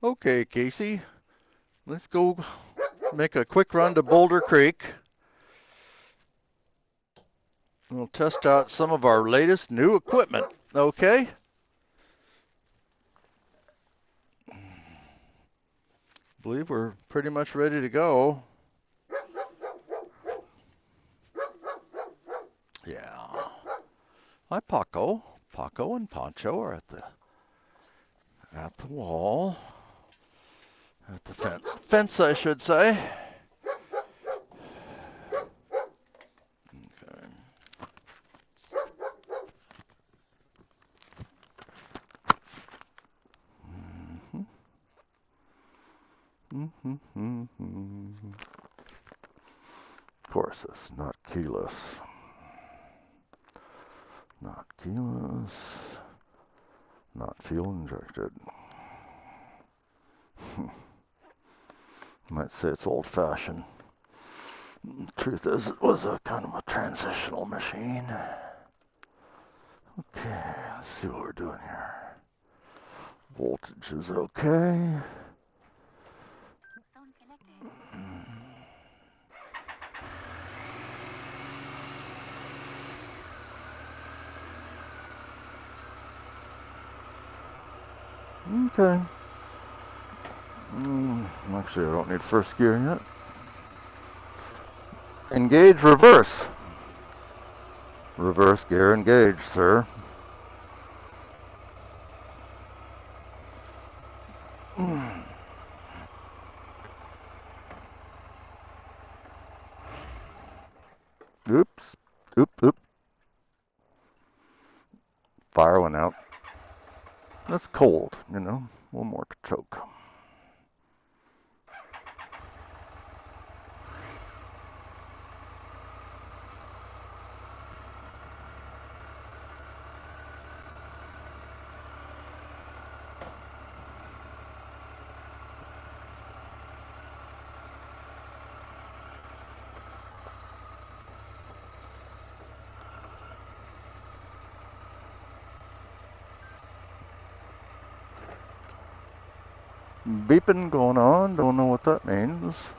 Okay, Casey, let's go make a quick run to Boulder Creek. We'll test out some of our latest new equipment. Okay? Believe we're pretty much ready to go. Yeah. Hi, Paco. Paco and Pancho are at the wall, at the fence, I should say. Okay. Of course, it's not keyless. Not keyless. Not fuel injected. Might say it's old-fashioned. Truth is, it was a kind of a transitional machine. Okay, let's see what we're doing here. Voltage is okay. Okay. Actually, I don't need first gear yet. Engage reverse. Reverse gear engaged, sir. Oops. Oop. Fire went out. That's cold, you know. One more choke. Beeping going on. Don't know what that means.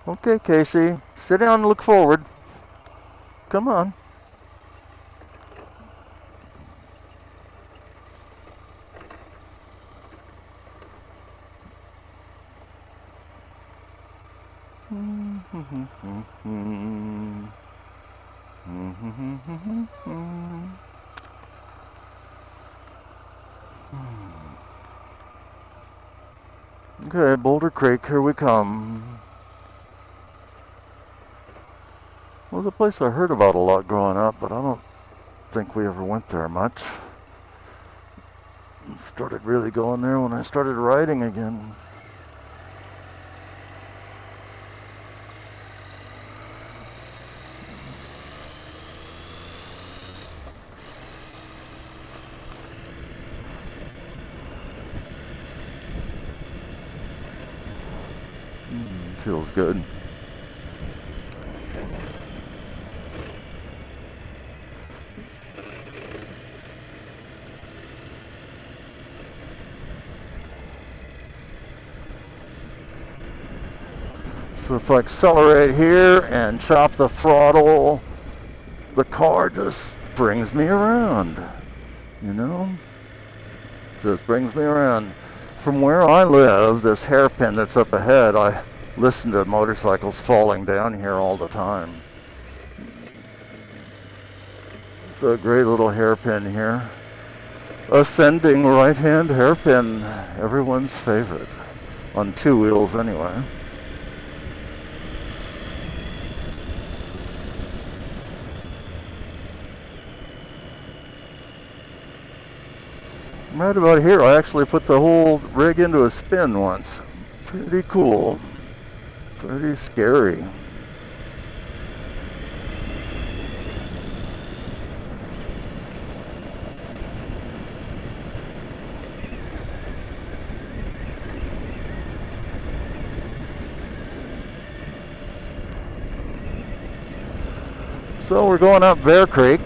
Okay, Casey. Sit down and look forward. Come on. Okay, Boulder Creek, here we come. Well, it's a place I heard about a lot growing up, but I don't think we ever went there much. Started really going there when I started riding again. Feels good. So if I accelerate here and chop the throttle, the car just brings me around, you know? Just brings me around. From where I live, this hairpin that's up ahead, I listen to motorcycles falling down here all the time. It's a great little hairpin here. Ascending right-hand hairpin, everyone's favorite. On two wheels anyway. Right about here, I actually put the whole rig into a spin once. Pretty cool. Pretty scary. So we're going up Bear Creek.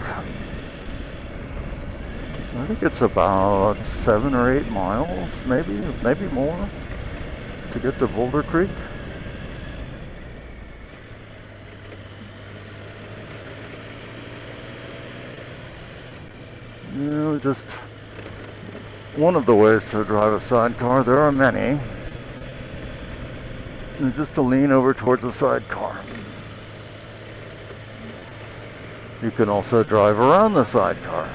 I think it's about 7 or 8 miles, maybe more, to get to Boulder Creek. Just one of the ways to drive a sidecar. There are many. And just to lean over towards the sidecar. You can also drive around the sidecar.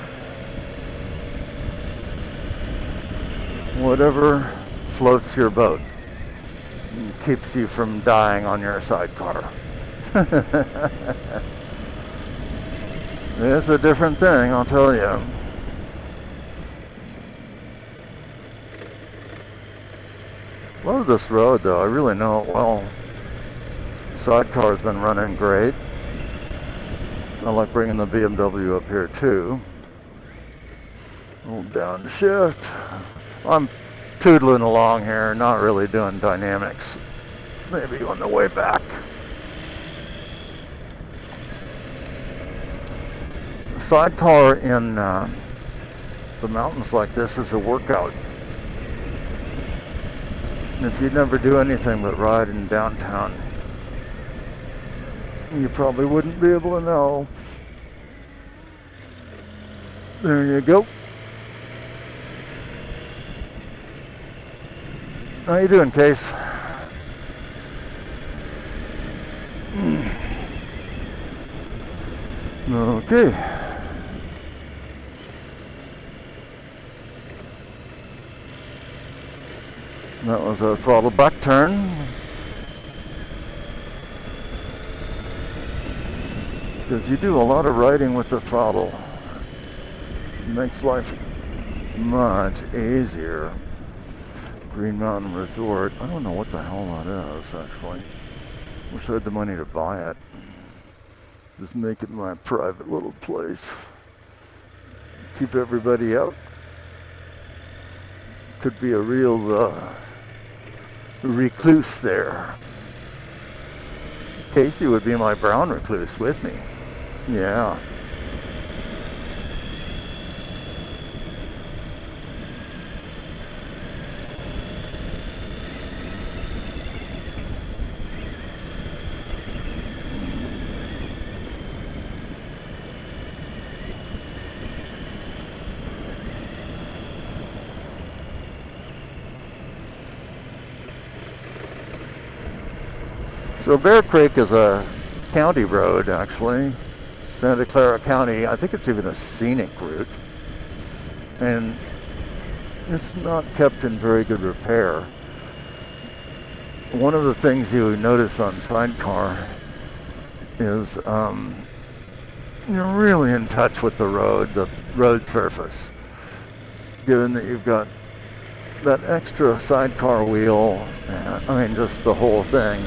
Whatever floats your boat and keeps you from dying on your sidecar. It's a different thing, I'll tell you. Love this road though, I really know it well. Sidecar's been running great. I like bringing the BMW up here too. Hold down shift. I'm tootling along here, not really doing dynamics. Maybe on the way back. Sidecar in the mountains like this is a workout. If you never do anything but ride in downtown, you probably wouldn't be able to know. There you go. How you doing, Case? Okay. That was a throttle back turn. Because you do a lot of riding with the throttle. It makes life much easier. Green Mountain Resort. I don't know what the hell that is, actually. Wish I had the money to buy it. Just make it my private little place. Keep everybody out. Could be a real recluse there. Casey would be my brown recluse with me. Yeah. So Bear Creek is a county road, actually. Santa Clara County. I think it's even a scenic route. And it's not kept in very good repair. One of the things you notice on Sidecar is you're really in touch with the road surface. Given that you've got that extra sidecar wheel, just the whole thing.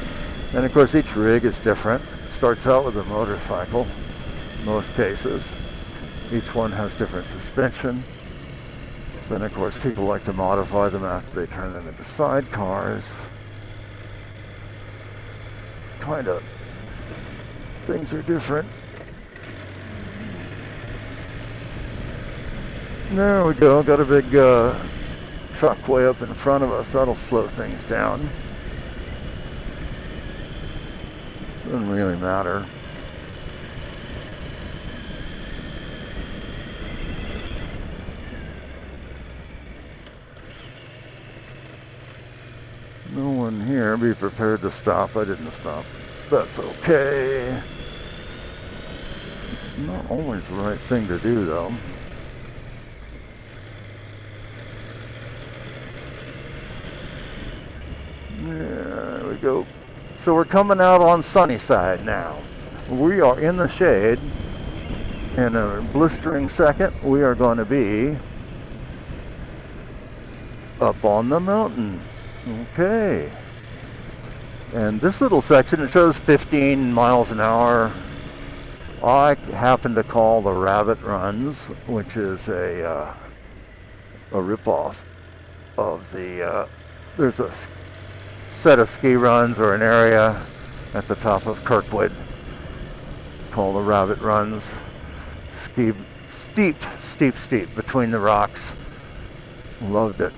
And of course each rig is different. It starts out with a motorcycle, in most cases. Each one has different suspension. Then of course people like to modify them after they turn them into sidecars. Kind of, things are different. There we go, got a big truck way up in front of us. That'll slow things down. Doesn't really matter. No one here. Be prepared to stop. I didn't stop. That's okay. It's not always the right thing to do, though. There we go. So we're coming out on Sunnyside now. We are in the shade. In a blistering second, we are going to be up on the mountain. Okay. And this little section, it shows 15 miles an hour. I happen to call the Rabbit Runs, which is a ripoff of the, there's a set of ski runs or an area at the top of Kirkwood call the rabbit runs. Steep between the rocks. Loved it.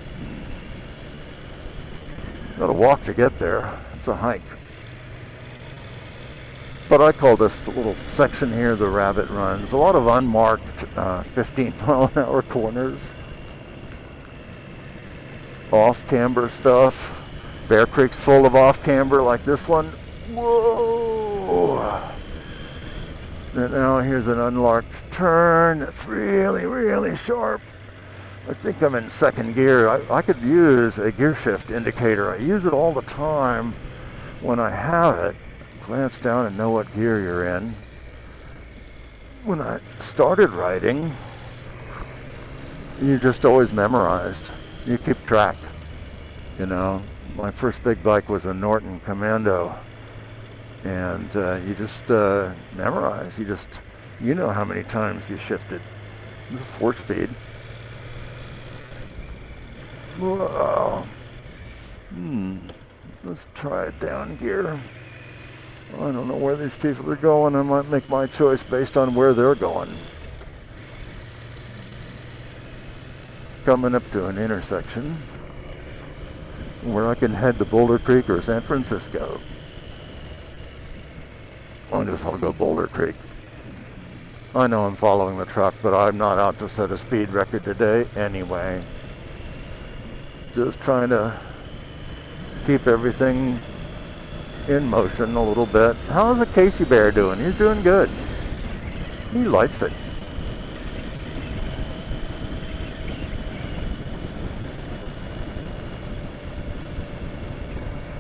Got to walk to get there. It's a hike. But I call this little section here the rabbit runs. A lot of unmarked 15-mile-an-hour corners. Off-camber stuff. Bear Creek's full of off-camber like this one. Whoa! And now here's an unmarked turn that's really, really sharp. I think I'm in second gear. I could use a gear shift indicator. I use it all the time when I have it. Glance down and know what gear you're in. When I started riding, you just always memorized. You keep track. You know, my first big bike was a Norton Commando, and you just memorize. You know how many times you shifted. It was a 4-speed. Whoa. Let's try a down gear. I don't know where these people are going. I might make my choice based on where they're going. Coming up to an intersection where I can head to Boulder Creek or San Francisco. I guess I'll go Boulder Creek. I know I'm following the truck, but I'm not out to set a speed record today anyway. Just trying to keep everything in motion a little bit. How's the Casey Bear doing? He's doing good. He likes it.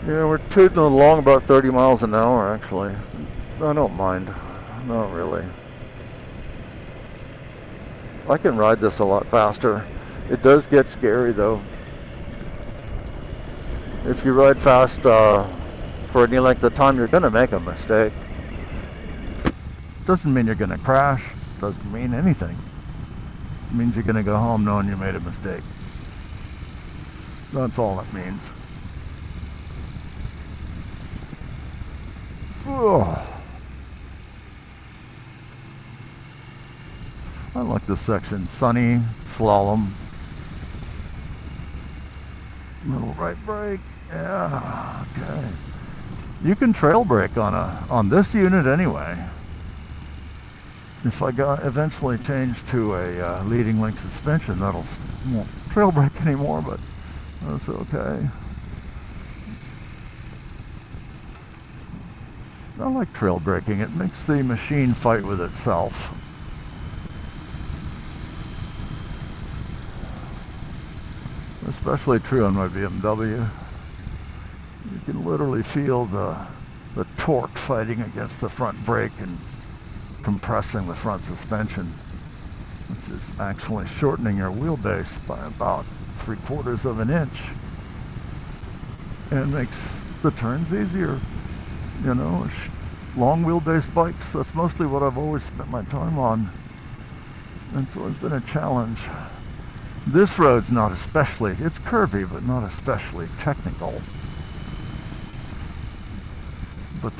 Yeah, we're tooting along about 30 miles an hour, actually. I don't mind. Not really. I can ride this a lot faster. It does get scary, though. If you ride fast for any length of time, you're going to make a mistake. Doesn't mean you're going to crash. Doesn't mean anything. It means you're going to go home knowing you made a mistake. That's all it means. Oh. I like this section. Sunny, slalom. Little right brake. Yeah, okay. You can trail brake on this unit anyway. If I eventually change to a leading link suspension, won't trail brake anymore, but that's okay. I like trail braking. It makes the machine fight with itself. Especially true on my BMW. You can literally feel the torque fighting against the front brake and compressing the front suspension, which is actually shortening your wheelbase by about 3/4 of an inch, and makes the turns easier. You know, long wheelbase bikes, that's mostly what I've always spent my time on. And so it's been a challenge. This road's not especially, it's curvy, but not especially technical. But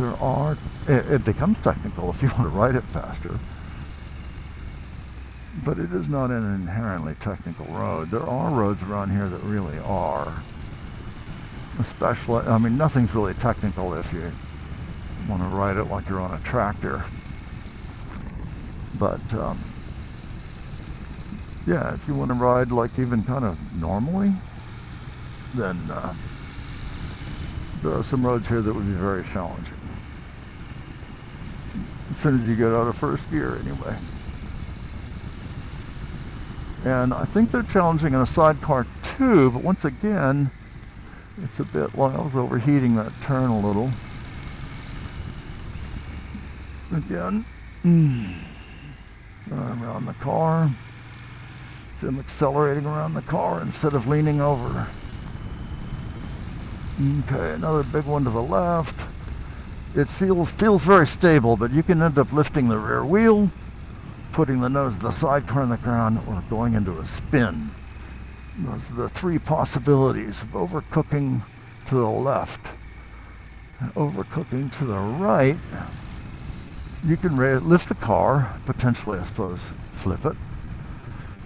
it becomes technical if you want to ride it faster. But it is not an inherently technical road. There are roads around here that really are. Especially, I mean, nothing's really technical if you want to ride it like you're on a tractor. But, yeah, if you want to ride like even kind of normally, then there are some roads here that would be very challenging. As soon as you get out of first gear, anyway. And I think they're challenging in a sidecar too, but once again, it's a bit like I was overheating that turn a little. Again, around the car. So I'm accelerating around the car instead of leaning over. Okay, another big one to the left. It feels very stable, but you can end up lifting the rear wheel, putting the nose of the sidecar on the ground, or going into a spin. Those are the three possibilities of overcooking to the left. Overcooking to the right you can lift the car, potentially, I suppose, flip it.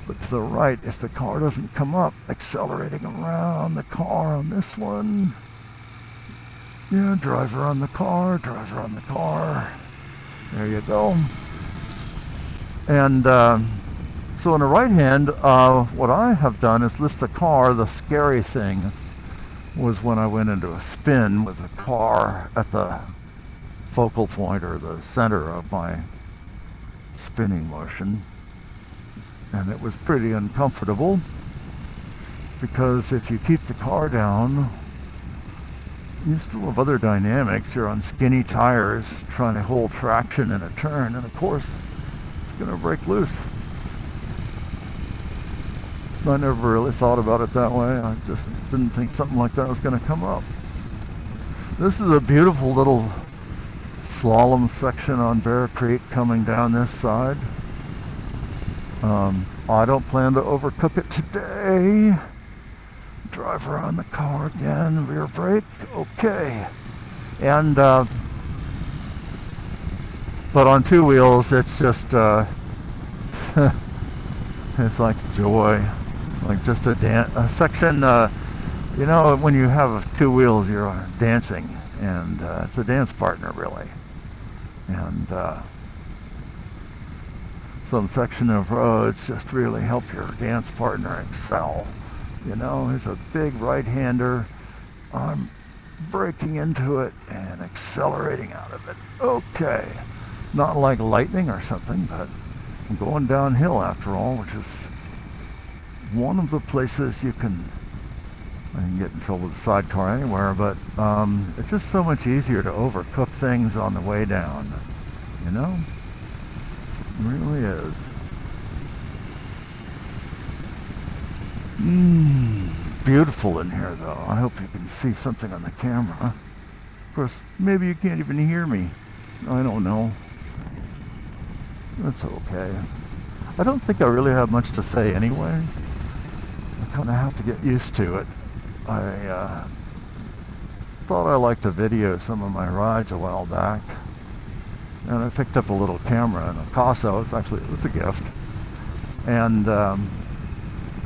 But to the right, if the car doesn't come up, accelerating around the car on this one. Yeah, drive around the car, drive around the car. There you go. And so on the right hand, what I have done is lift the car. The scary thing was when I went into a spin with the car at the focal point or the center of my spinning motion. And it was pretty uncomfortable because if you keep the car down, you still have other dynamics. You're on skinny tires trying to hold traction in a turn, and of course, it's going to break loose. I never really thought about it that way. I just didn't think something like that was going to come up. This is a beautiful little slalom section on Boulder Creek coming down this side. I don't plan to overcook it today. Drive around the car again, rear brake, okay. And, but on two wheels, it's just, it's like joy. Like just a section, you know, when you have two wheels, you're dancing, and it's a dance partner, really. And some section of roads just really help your dance partner excel. You know, he's a big right-hander. I'm braking into it and accelerating out of it. Okay. Not like lightning or something, but I'm going downhill after all, which is one of the places I can get in trouble with the sidecar anywhere, but it's just so much easier to overcook things on the way down. You know? It really is. Beautiful in here, though. I hope you can see something on the camera. Of course, maybe you can't even hear me. I don't know. That's okay. I don't think I really have much to say anyway. I kind of have to get used to it. I thought I liked to video some of my rides a while back. And I picked up a little camera and a Picasso. It was a gift. And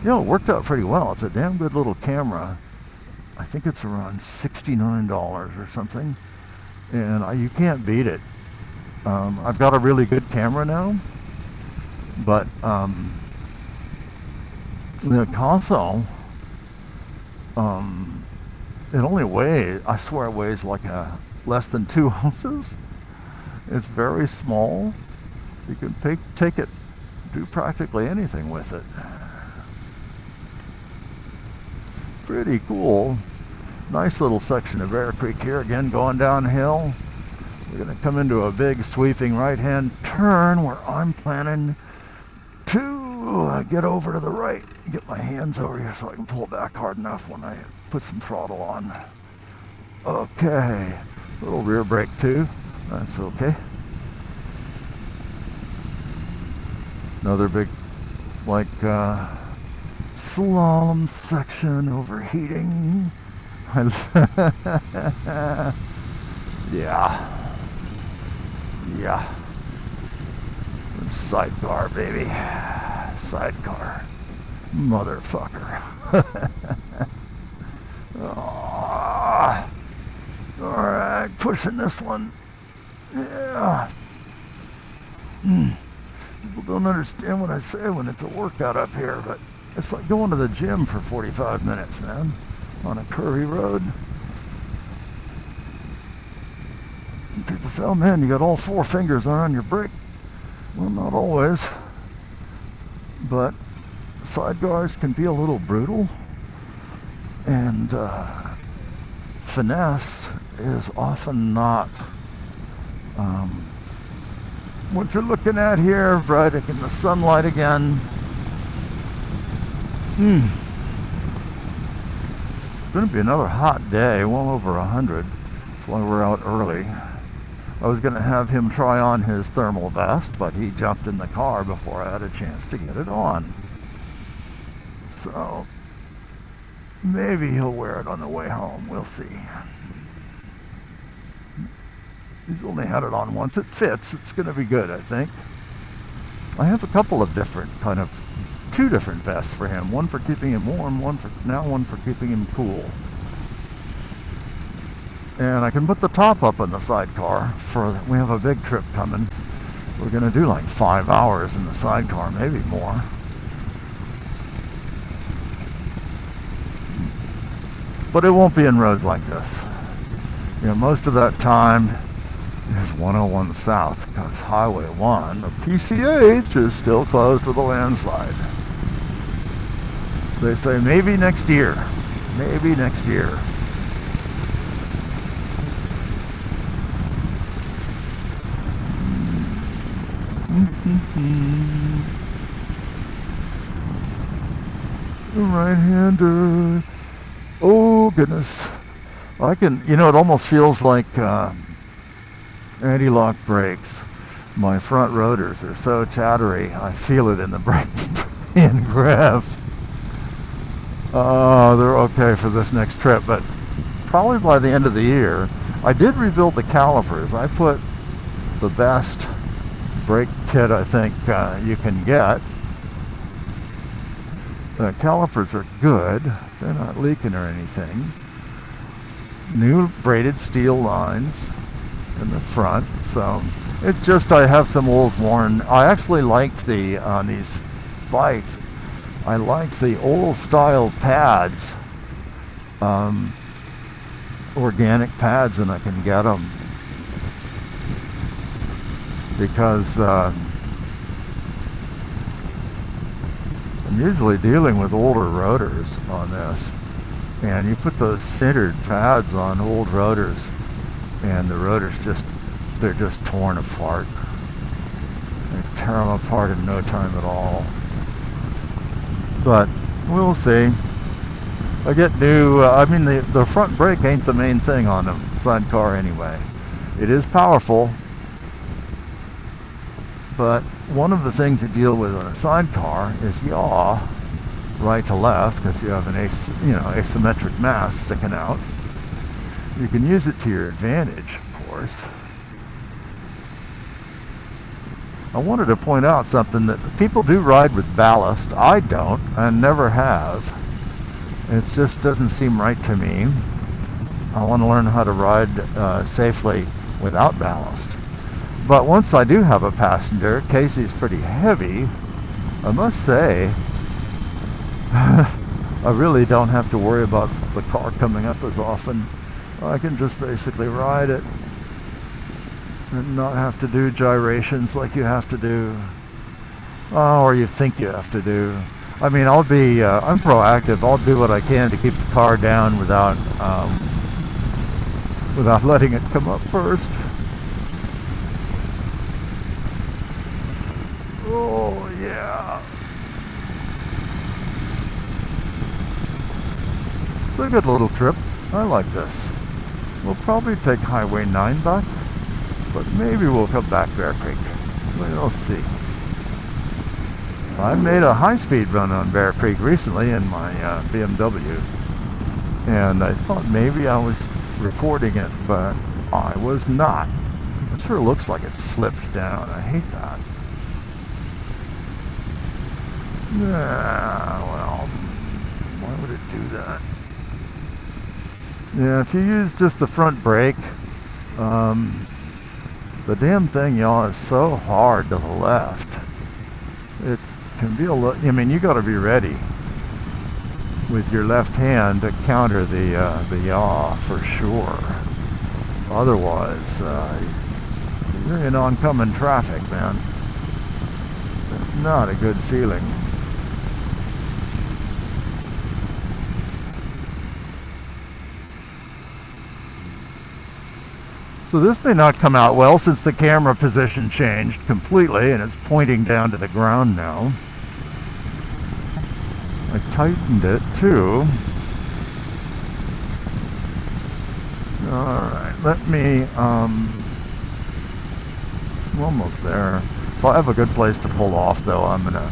you know, it worked out pretty well. It's a damn good little camera. I think it's around $69 or something. And you can't beat it. I've got a really good camera now. But the Picasso, it only weighs, I swear it weighs like less than 2 ounces. It's very small. You can take it, do practically anything with it. Pretty cool. Nice little section of Boulder Creek here, again going downhill. We're going to come into a big sweeping right-hand turn where I'm planning to get over to the right, get my hands over here so I can pull back hard enough when I put some throttle on. Okay, little rear brake too, that's okay. Another big, like, slalom section, overheating. Yeah. Sidecar, baby. Sidecar. Motherfucker. Alright, pushing this one. Yeah. People don't understand what I say when it's a workout up here, but it's like going to the gym for 45 minutes, man, on a curvy road. And people say, oh man, you got all 4 fingers on your brake. Well, not always, but sidecars can be a little brutal, and finesse is often not what you're looking at here, right in the sunlight again. It's going to be another hot day, well over 100. That's why we're out early. I was going to have him try on his thermal vest, but he jumped in the car before I had a chance to get it on. So maybe he'll wear it on the way home. We'll see. He's only had it on once. It fits. It's going to be good, I think. I have a couple of different two different vests for him. One for keeping him warm, one for keeping him cool. And I can put the top up in the sidecar we have a big trip coming. We're going to do like 5 hours in the sidecar, maybe more. But it won't be in roads like this. Most of that time is 101 South, because Highway 1, the PCH, is still closed with a landslide. They say maybe next year. Maybe next year. Right-hander. Oh, goodness. I can, it almost feels like anti-lock brakes. My front rotors are so chattery. I feel it in the brake being grabbed. They're okay for this next trip, but probably by the end of the year. I did rebuild the calipers. I put the best brake kit I think you can get. The calipers are good. They're not leaking or anything. New braided steel lines in the front. So it just, I have some old worn. I actually like on these bikes, I like the old style pads, organic pads, and I can get them because I'm usually dealing with older rotors on this, and you put those sintered pads on old rotors and the rotors they're just torn apart. They tear them apart in no time at all. But we'll see. I get new, the front brake ain't the main thing on a sidecar anyway. It is powerful, but one of the things you deal with on a sidecar is yaw, right to left, because you have an asymmetric mass sticking out. You can use it to your advantage, of course. I wanted to point out something, that people do ride with ballast. I don't, and never have. It just doesn't seem right to me. I want to learn how to ride safely without ballast. But once I do have a passenger, Casey's pretty heavy, I must say, I really don't have to worry about the car coming up as often. I can just basically ride it and not have to do gyrations like you have to do, or you think you have to do. I'm proactive. I'll do what I can to keep the car down without letting it come up first. Oh, yeah. It's a good little trip. I like this. We'll probably take Highway 9 back, but maybe we'll come back Bear Creek. We'll see. I made a high-speed run on Bear Creek recently in my BMW, and I thought maybe I was recording it, but I was not. It sure looks like it slipped down. I hate that. Well, why would it do that? Yeah, if you use just the front brake, the damn thing, y'all, is so hard to the left. It can be you got to be ready with your left hand to counter the yaw for sure. Otherwise, you're in oncoming traffic, man. It's not a good feeling. So this may not come out well since the camera position changed completely and it's pointing down to the ground now. I tightened it too. Alright, I'm almost there. If I have a good place to pull off though, I'm going to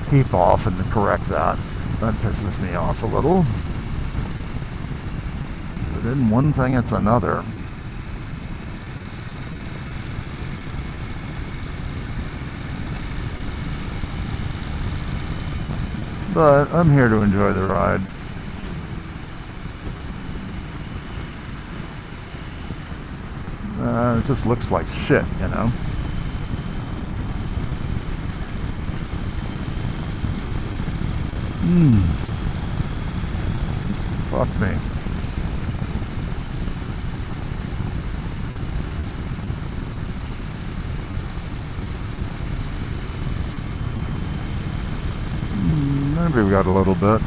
heap off and correct that. That pisses me off a little. But then one thing, it's another. But I'm here to enjoy the ride. It just looks like shit, you know. Fuck me. Maybe we got a little bit.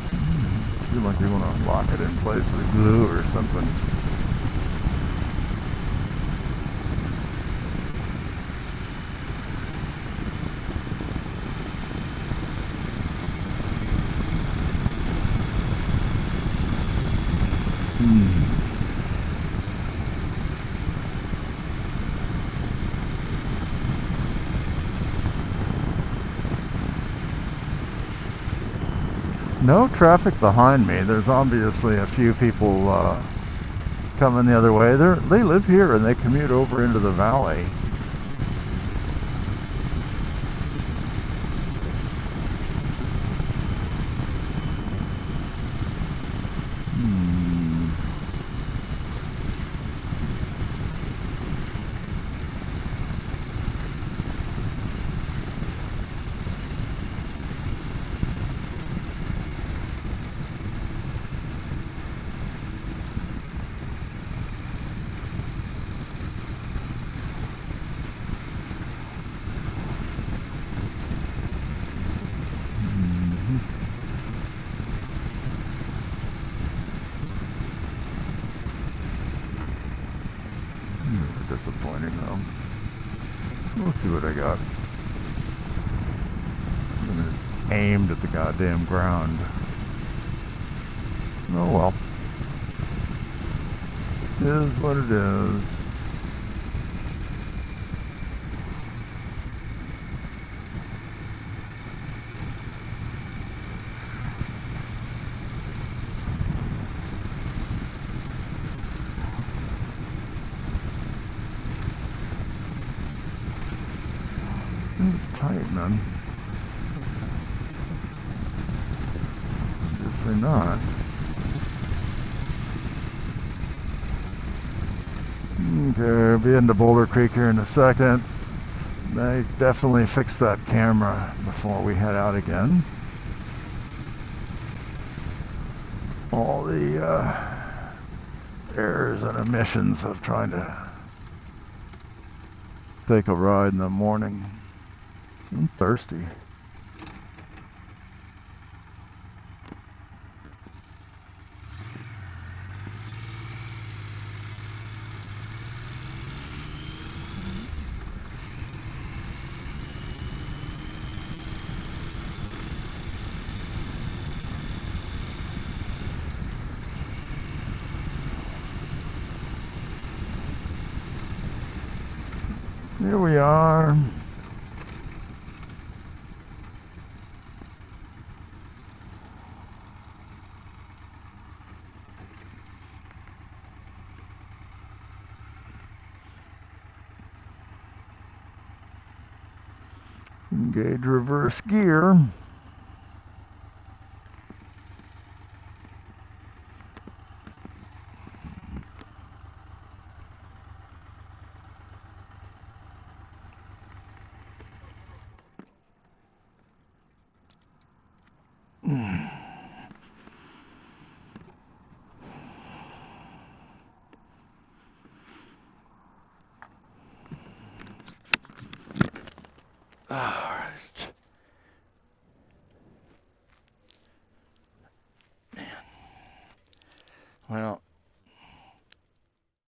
I feel like we want to lock it in place with glue or something. No traffic behind me. There's obviously a few people coming the other way. They live here and they commute over into the valley. Disappointing though. We'll see what I got. It's aimed at the goddamn ground. Oh well. It is what it is. It's tight, man. Obviously not. Okay, we'll be into Boulder Creek here in a second. They definitely fixed that camera before we head out again. All the errors and omissions of trying to take a ride in the morning. I'm thirsty. Here we are. Engage reverse gear.